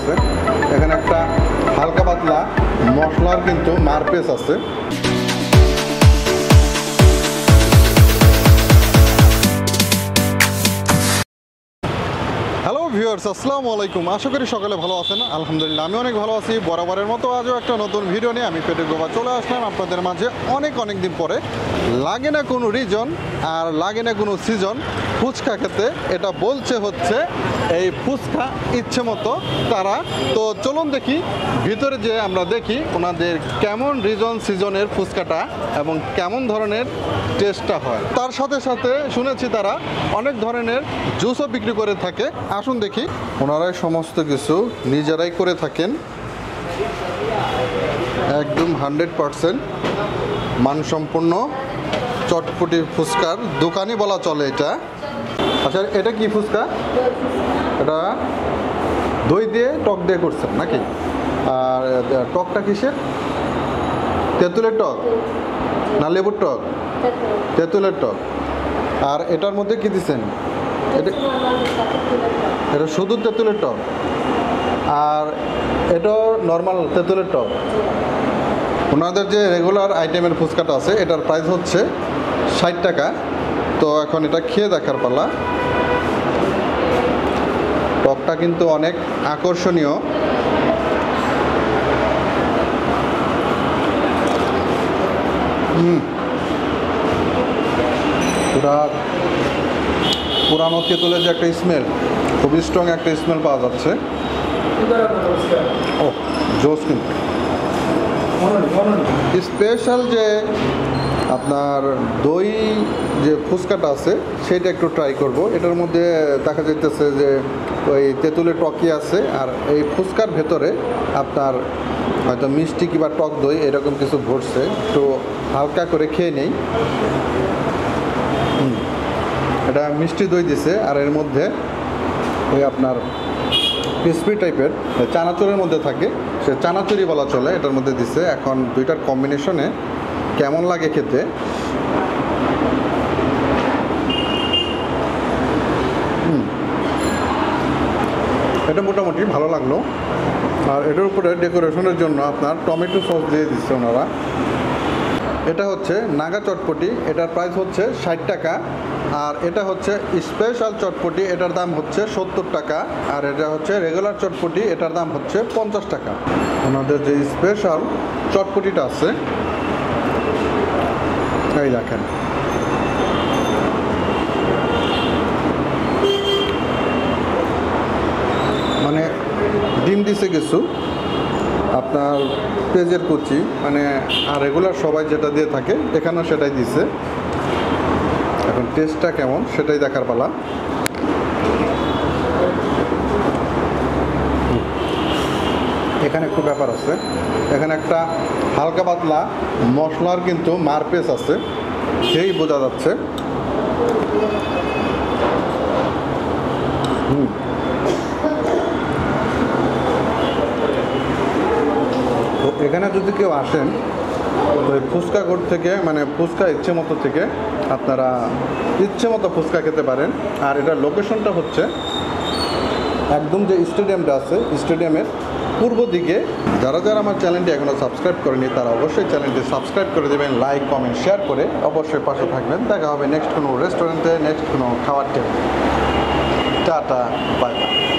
আছে। এখানে একটা হালকা পাতলা মশলার কিন্তু মারপেস আছে। হ্যালো ভিউয়ার্স, আসসালামু আলাইকুম। আশা করি সকালে ভালো আছেন। আলহামদুলিল্লাহ আমি অনেক ভালো আছি। বরাবরের মতো আজও একটা নতুন ভিডিও নিয়ে আমি পেটুক বাবা চলে আসলাম আপনাদের মাঝে অনেক দিন পরে। লাগে না কোনো রিজন আর লাগে না কোনো সিজন ফুচকা খেতে, এটা বলছে হচ্ছে এই ফুচকা ইচ্ছে মতো তারা। তো চলুন দেখি ভিতরে যে আমরা দেখি ওনাদের কেমন রিজন সিজনের ফুচকাটা এবং কেমন ধরনের টেস্টটা হয়। তার সাথে সাথে শুনেছি তারা অনেক ধরনের জুসও বিক্রি করে থাকে। আসুন দেখি, ওনারাই সমস্ত কিছু নিজেরাই করে থাকেন, একদম 100% মানসম্পন্ন চটপটি ফুচকার দোকানই বলা চলে এটা। আচ্ছা, এটা কি ফুচকা? এটা দই দিয়ে টক দিয়ে করছেন নাকি? আর টকটা কিসের? তেঁতুলের টক না লেবুর টক? তেঁতুলের টক। আর এটার মধ্যে কি দিচ্ছেন? এটা শুধু তেঁতুলের টক, আর এটাও নর্মাল তেঁতুলের টক। ওনাদের যে রেগুলার আইটেমের ফুচকাটা আছে এটার প্রাইস হচ্ছে 60 টাকা। তো এখন এটা খেয়ে দেখার পালা। টকটা কিন্তু অনেক আকর্ষণীয়। পুরানো তেঁতুলের যে একটা স্মেল, খুবই স্ট্রং একটা স্মেল পাওয়া যাচ্ছে। ও জোস, কিন্তু স্পেশাল যে আপনার দই যে ফুচকাটা আছে সেটা একটু ট্রাই করব। এটার মধ্যে দেখা যাইতেছে যে ওই তেঁতুলের টকই আছে, আর এই ফুচকার ভেতরে আপনার হয়তো মিষ্টি কিংবা টক দই এরকম কিছু ভরছে। একটু হালকা করে খেয়ে নেই। এটা মিষ্টি দই দিছে, আর এর মধ্যে ওই আপনার ক্রিসপি টাইপের চানাচুরের মধ্যে থাকে, সে চানাচুরি বলা চলে, এটার মধ্যে দিছে। এখন দুইটার কম্বিনেশনে কেমন লাগে খেতে। এটা মোটামুটি ভালো লাগলো। আর এটার উপরে ডেকোরেশনের জন্য আপনার টমেটো সস দিয়ে দিচ্ছে ওনারা। এটা হচ্ছে নাগা চটপটি, এটার প্রাইস হচ্ছে 60 টাকা। আর এটা হচ্ছে স্পেশাল চটপটি, এটার দাম হচ্ছে 70 টাকা। আর এটা হচ্ছে রেগুলার চটপটি, এটার দাম হচ্ছে 50 টাকা। ওনাদের যে স্পেশাল চটপটিটা আছে এই দেখেন, মানে ডিম দিছে কিছু, আপনার পেঁয়াজের কুচি, মানে আর রেগুলার সবাই যেটা দিয়ে থাকে এখানেও সেটাই দিছে। এখন টেস্টটা কেমন সেটাই দেখার পালা। এখানে একটু ব্যাপার আছে, এখানে একটা হালকা পাতলা মশলার কিন্তু মারপেস আছে, সেই বোঝা যাচ্ছে। তো এখানে যদি কেউ আসেন তো এই ফুচকা কোর্ট থেকে, মানে ফুচকা ইচ্ছে মতো থেকে আপনারা ইচ্ছে মতো ফুচকা খেতে পারেন। আর এটার লোকেশনটা হচ্ছে একদম যে স্টেডিয়ামটা আছে স্টেডিয়ামের পূর্ব দিকে। যারা আমার চ্যানেলটি এখনও সাবস্ক্রাইব করেনি তারা অবশ্যই চ্যানেলটি সাবস্ক্রাইব করে দেবেন, লাইক কমেন্ট শেয়ার করে অবশ্যই পাশে থাকবেন। দেখা হবে নেক্সট কোনো রেস্টুরেন্টে, নেক্সট কোনো খাবার টেবিলে। Tata, bye bye.